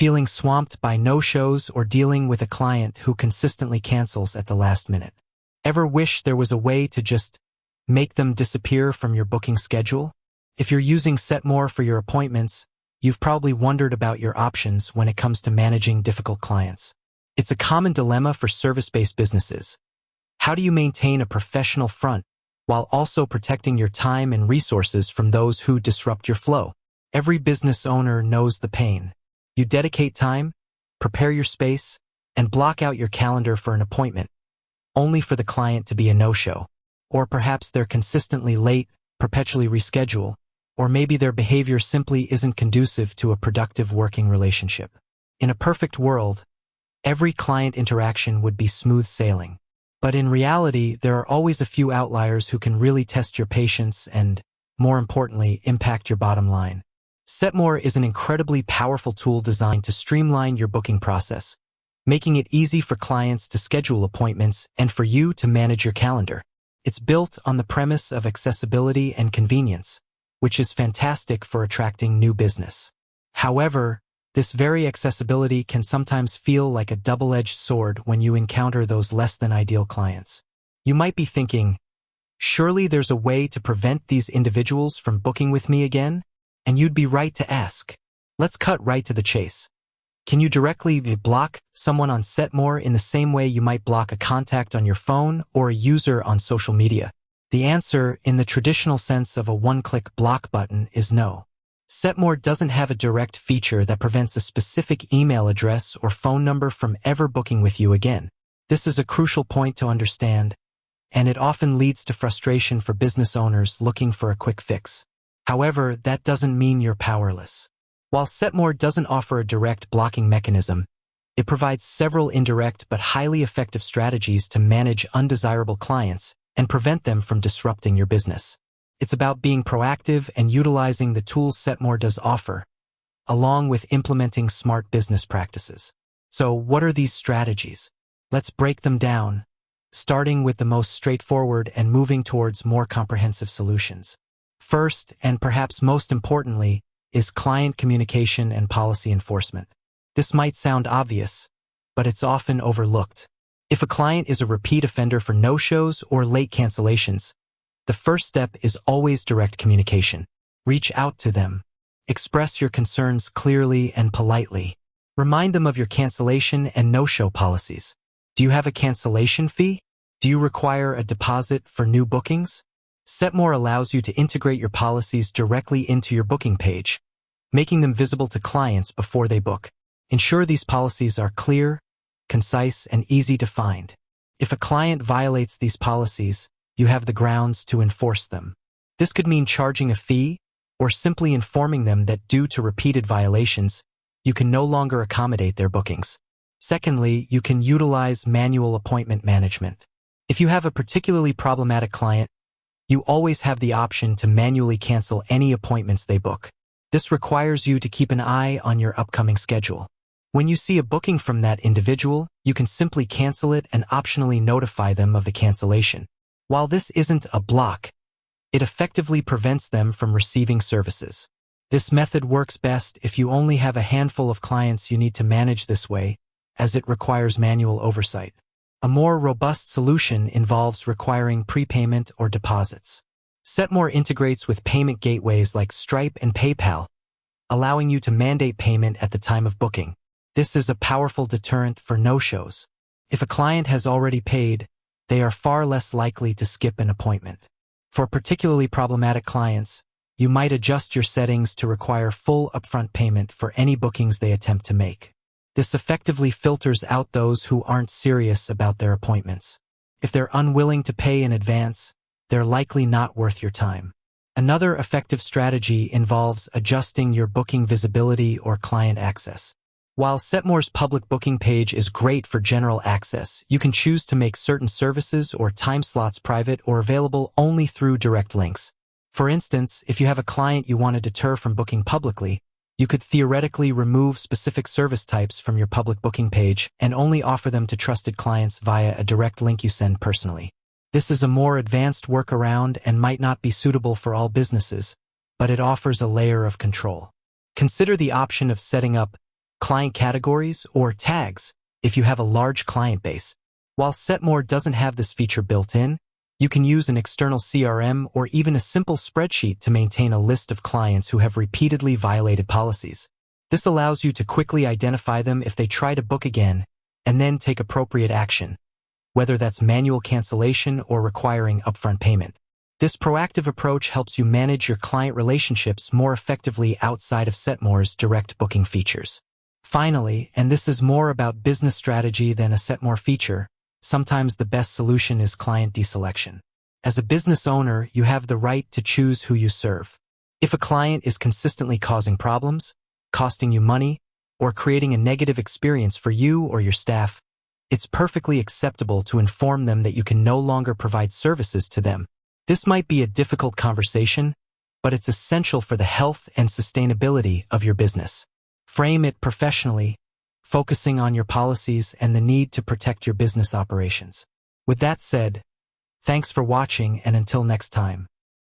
feeling swamped by no-shows, or dealing with a client who consistently cancels at the last minute? Ever wish there was a way to just make them disappear from your booking schedule? If you're using Setmore for your appointments, you've probably wondered about your options when it comes to managing difficult clients. It's a common dilemma for service-based businesses. How do you maintain a professional front while also protecting your time and resources from those who disrupt your flow? Every business owner knows the pain. You dedicate time, prepare your space, and block out your calendar for an appointment, only for the client to be a no-show. Or perhaps they're consistently late, perpetually reschedule, or maybe their behavior simply isn't conducive to a productive working relationship. In a perfect world, every client interaction would be smooth sailing. But in reality, there are always a few outliers who can really test your patience and, more importantly, impact your bottom line. Setmore is an incredibly powerful tool designed to streamline your booking process, making it easy for clients to schedule appointments and for you to manage your calendar. It's built on the premise of accessibility and convenience, which is fantastic for attracting new business. However, this very accessibility can sometimes feel like a double-edged sword when you encounter those less-than-ideal clients. You might be thinking, surely there's a way to prevent these individuals from booking with me again? And you'd be right to ask. Let's cut right to the chase. Can you directly block someone on Setmore in the same way you might block a contact on your phone or a user on social media? The answer, in the traditional sense of a one-click block button, is no. Setmore doesn't have a direct feature that prevents a specific email address or phone number from ever booking with you again. This is a crucial point to understand, and it often leads to frustration for business owners looking for a quick fix. However, that doesn't mean you're powerless. While Setmore doesn't offer a direct blocking mechanism, it provides several indirect but highly effective strategies to manage undesirable clients and prevent them from disrupting your business. It's about being proactive and utilizing the tools Setmore does offer, along with implementing smart business practices. So, what are these strategies? Let's break them down, starting with the most straightforward and moving towards more comprehensive solutions. First, and perhaps most importantly, is client communication and policy enforcement. This might sound obvious, but it's often overlooked. If a client is a repeat offender for no-shows or late cancellations, the first step is always direct communication. Reach out to them. Express your concerns clearly and politely. Remind them of your cancellation and no-show policies. Do you have a cancellation fee? Do you require a deposit for new bookings? Setmore allows you to integrate your policies directly into your booking page, making them visible to clients before they book. Ensure these policies are clear, concise, and easy to find. If a client violates these policies, you have the grounds to enforce them. This could mean charging a fee or simply informing them that due to repeated violations, you can no longer accommodate their bookings. Secondly, you can utilize manual appointment management. If you have a particularly problematic client, you always have the option to manually cancel any appointments they book. This requires you to keep an eye on your upcoming schedule. When you see a booking from that individual, you can simply cancel it and optionally notify them of the cancellation. While this isn't a block, it effectively prevents them from receiving services. This method works best if you only have a handful of clients you need to manage this way, as it requires manual oversight. A more robust solution involves requiring prepayment or deposits. Setmore integrates with payment gateways like Stripe and PayPal, allowing you to mandate payment at the time of booking. This is a powerful deterrent for no-shows. If a client has already paid, they are far less likely to skip an appointment. For particularly problematic clients, you might adjust your settings to require full upfront payment for any bookings they attempt to make. This effectively filters out those who aren't serious about their appointments. If they're unwilling to pay in advance, they're likely not worth your time. Another effective strategy involves adjusting your booking visibility or client access. While Setmore's public booking page is great for general access, you can choose to make certain services or time slots private or available only through direct links. For instance, if you have a client you want to deter from booking publicly, you could theoretically remove specific service types from your public booking page and only offer them to trusted clients via a direct link you send personally. This is a more advanced workaround and might not be suitable for all businesses, but it offers a layer of control. Consider the option of setting up client categories, or tags if you have a large client base. While Setmore doesn't have this feature built in, you can use an external CRM or even a simple spreadsheet to maintain a list of clients who have repeatedly violated policies. This allows you to quickly identify them if they try to book again and then take appropriate action, whether that's manual cancellation or requiring upfront payment. This proactive approach helps you manage your client relationships more effectively outside of Setmore's direct booking features. Finally, and this is more about business strategy than a Setmore feature, sometimes the best solution is client deselection. As a business owner, you have the right to choose who you serve. If a client is consistently causing problems, costing you money, or creating a negative experience for you or your staff, it's perfectly acceptable to inform them that you can no longer provide services to them. This might be a difficult conversation, but it's essential for the health and sustainability of your business. Frame it professionally, focusing on your policies and the need to protect your business operations. With that said, thanks for watching, and until next time.